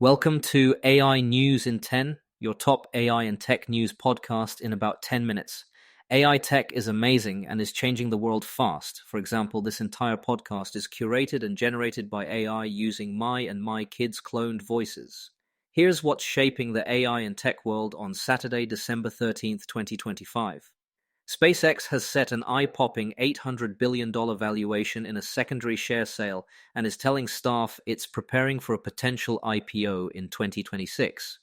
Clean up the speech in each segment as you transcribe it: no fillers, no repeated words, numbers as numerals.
Welcome to AI News in 10, your top AI and tech news podcast in about 10 minutes. AI tech is amazing and is changing the world fast. For example, this entire podcast is curated and generated by AI using my and my kids' cloned voices. Here's what's shaping the AI and tech world on Saturday, December 13th, 2025. SpaceX has set an eye-popping $800 billion valuation in a secondary share sale and is telling staff it's preparing for a potential IPO in 2026.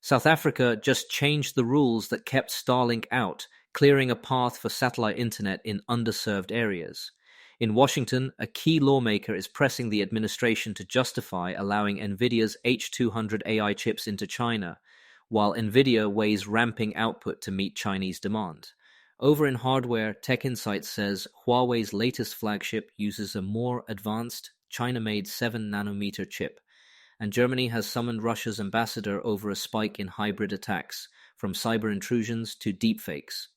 South Africa just changed the rules that kept Starlink out, clearing a path for satellite internet in underserved areas. In Washington, a key lawmaker is pressing the administration to justify allowing Nvidia's H200 AI chips into China, while Nvidia weighs ramping output to meet Chinese demand. Over in hardware, Tech Insights says Huawei's latest flagship uses a more advanced China-made 7-nanometer chip, and Germany has summoned Russia's ambassador over a spike in hybrid attacks, from cyber intrusions to deepfakes.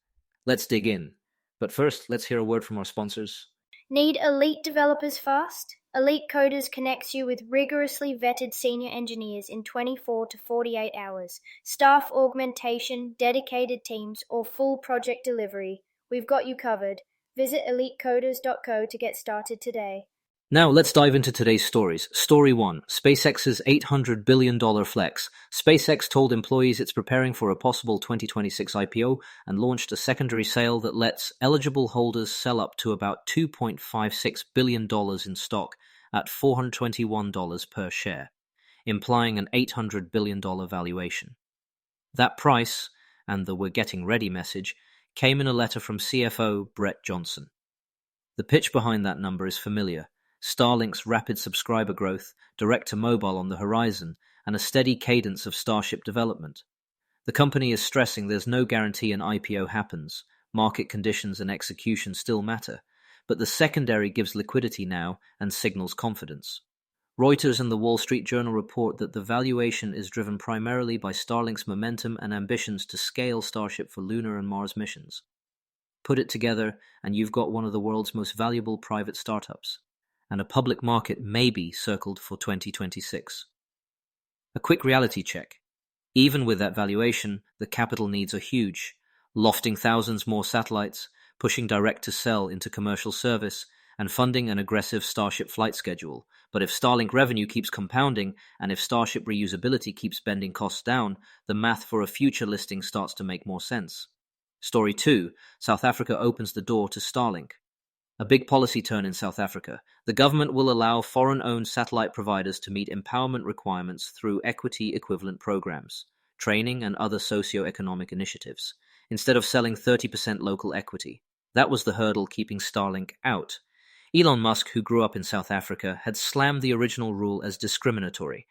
Let's dig in. But first, let's hear a word from our sponsors. Need elite developers fast? Elite Coders connects you with rigorously vetted senior engineers in 24 to 48 hours. Staff augmentation, dedicated teams, or full project delivery. We've got you covered. Visit elitecoders.co to get started today. Now let's dive into today's stories. Story 1. SpaceX's $800 billion flex. SpaceX told employees it's preparing for a possible 2026 IPO and launched a secondary sale that lets eligible holders sell up to about $2.56 billion in stock at $421 per share, implying an $800 billion valuation. That price, and the "we're getting ready" message, came in a letter from CFO Brett Johnson. The pitch behind that number is familiar. Starlink's rapid subscriber growth, direct-to-mobile on the horizon, and a steady cadence of Starship development. The company is stressing there's no guarantee an IPO happens. Market conditions and execution still matter, but the secondary gives liquidity now and signals confidence. Reuters and the Wall Street Journal report that the valuation is driven primarily by Starlink's momentum and ambitions to scale Starship for lunar and Mars missions. Put it together, and you've got one of the world's most valuable private startups, and a public market may be circled for 2026. A quick reality check. Even with that valuation, the capital needs are huge, lofting thousands more satellites, pushing direct-to-cell into commercial service, and funding an aggressive Starship flight schedule. But if Starlink revenue keeps compounding, and if Starship reusability keeps bending costs down, the math for a future listing starts to make more sense. Story 2. South Africa opens the door to Starlink. A big policy turn in South Africa. The government will allow foreign-owned satellite providers to meet empowerment requirements through equity-equivalent programs, training, and other socio-economic initiatives, instead of selling 30% local equity. That was the hurdle keeping Starlink out. Elon Musk, who grew up in South Africa, had slammed the original rule as discriminatory.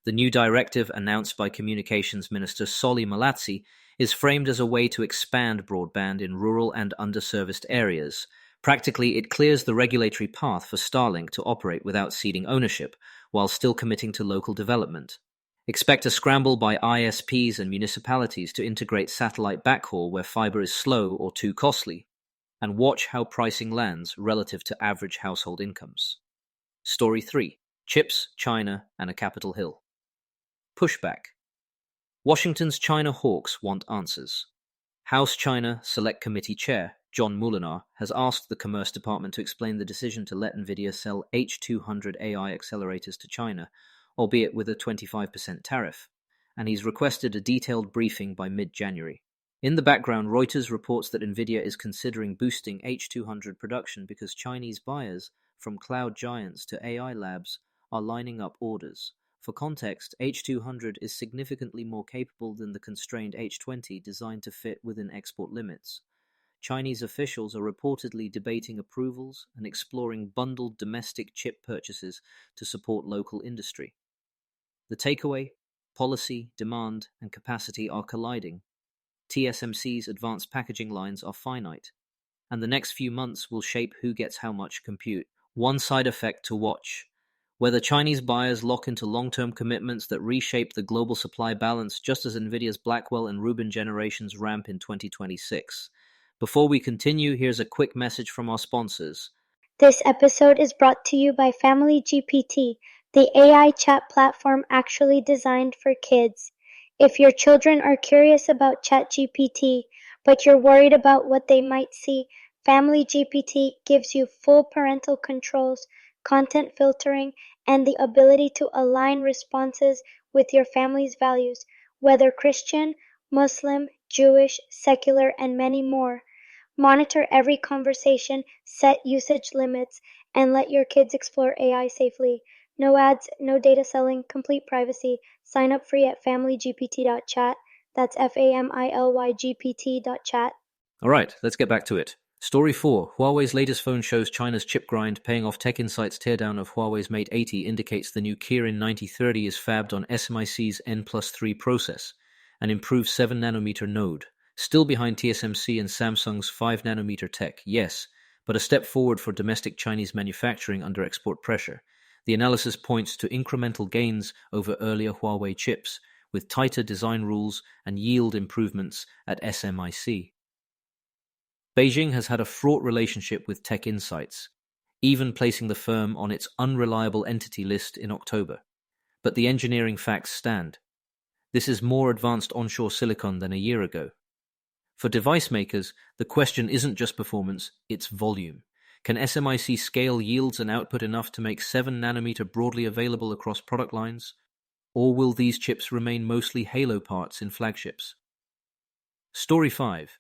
The new directive, announced by Communications Minister Solly Malatsi, is framed as a way to expand broadband in rural and underserviced areas. Practically, it clears the regulatory path for Starlink to operate without ceding ownership, while still committing to local development. Expect a scramble by ISPs and municipalities to integrate satellite backhaul where fiber is slow or too costly, and watch how pricing lands relative to average household incomes. Story 3. Chips, China, and a Capitol Hill. Pushback. Washington's China hawks want answers. House China Select Committee Chair John Moulinar has asked the Commerce Department to explain the decision to let Nvidia sell H200 AI accelerators to China, albeit with a 25% tariff, and he's requested a detailed briefing by mid-January. In the background, Reuters reports that Nvidia is considering boosting H200 production because Chinese buyers, from cloud giants to AI labs, are lining up orders. For context, H200 is significantly more capable than the constrained H20 designed to fit within export limits. Chinese officials are reportedly debating approvals and exploring bundled domestic chip purchases to support local industry. The takeaway, policy, demand, and capacity are colliding. TSMC's advanced packaging lines are finite, and the next few months will shape who gets how much compute. One side effect to watch: whether Chinese buyers lock into long-term commitments that reshape the global supply balance just as Nvidia's Blackwell and Rubin generations ramp in 2026. Before we continue, here's a quick message from our sponsors. This episode is brought to you by Family GPT. the AI chat platform actually designed for kids. If your children are curious about ChatGPT, but you're worried about what they might see, Family GPT gives you full parental controls, content filtering, and the ability to align responses with your family's values, whether Christian, Muslim, Jewish, secular, and many more. Monitor every conversation, set usage limits, and let your kids explore AI safely. No ads, no data selling, complete privacy. Sign up free at familygpt.chat. That's familygpt.chat. All right, let's get back to it. Story 4. Huawei's latest phone shows China's chip grind paying off. Tech Insight's teardown of Huawei's Mate 80 indicates the new Kirin 9030 is fabbed on SMIC's N+3 process, an improved 7-nanometer node. Still behind TSMC and Samsung's 5-nanometer tech, yes, but a step forward for domestic Chinese manufacturing under export pressure. The analysis points to incremental gains over earlier Huawei chips, with tighter design rules and yield improvements at SMIC. Beijing has had a fraught relationship with Tech Insights, even placing the firm on its unreliable entity list in October. But the engineering facts stand. This is more advanced onshore silicon than a year ago. For device makers, the question isn't just performance, it's volume. Can SMIC scale yields and output enough to make 7-nanometer broadly available across product lines? Or will these chips remain mostly halo parts in flagships? Story 5.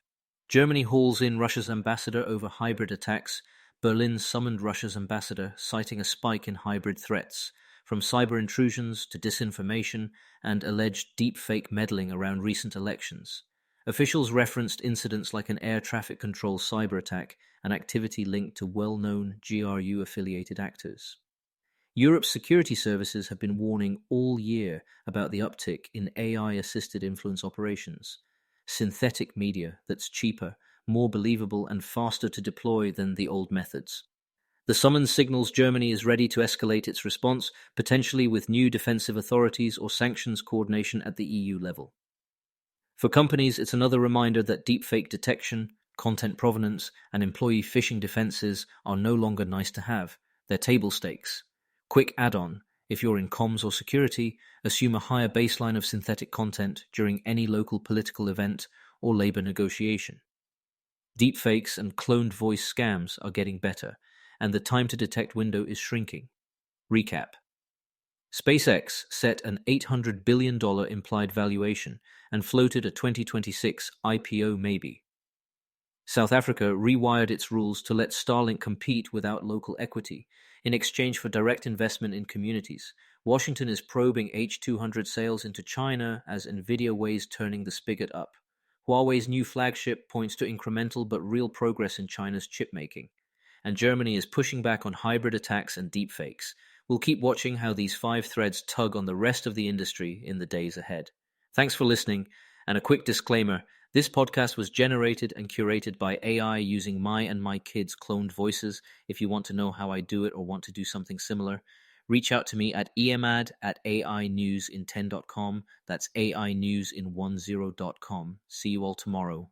Germany hauls in Russia's ambassador over hybrid attacks. Berlin summoned Russia's ambassador, citing a spike in hybrid threats, from cyber intrusions to disinformation and alleged deepfake meddling around recent elections. Officials referenced incidents like an air traffic control cyber attack and activity linked to well-known GRU-affiliated actors. Europe's security services have been warning all year about the uptick in AI-assisted influence operations. Synthetic media that's cheaper, more believable, and faster to deploy than the old methods. The summons signals Germany is ready to escalate its response, potentially with new defensive authorities or sanctions coordination at the EU level. For companies, it's another reminder that deepfake detection, content provenance, and employee phishing defenses are no longer nice to have. They're table stakes. Quick add-on. If you're in comms or security, assume a higher baseline of synthetic content during any local political event or labor negotiation. Deepfakes and cloned voice scams are getting better, and the time to detect window is shrinking. Recap. SpaceX set an $800 billion implied valuation and floated a 2026 IPO maybe. South Africa rewired its rules to let Starlink compete without local equity, in exchange for direct investment in communities. Washington is probing H200 sales into China as Nvidia weighs turning the spigot up. Huawei's new flagship points to incremental but real progress in China's chip making. And Germany is pushing back on hybrid attacks and deepfakes. We'll keep watching how these 5 threads tug on the rest of the industry in the days ahead. Thanks for listening, and a quick disclaimer. This podcast was generated and curated by AI using my and my kids' cloned voices. If you want to know how I do it or want to do something similar, reach out to me at emad@ainewsin10.com. That's ainewsin10.com. See you all tomorrow.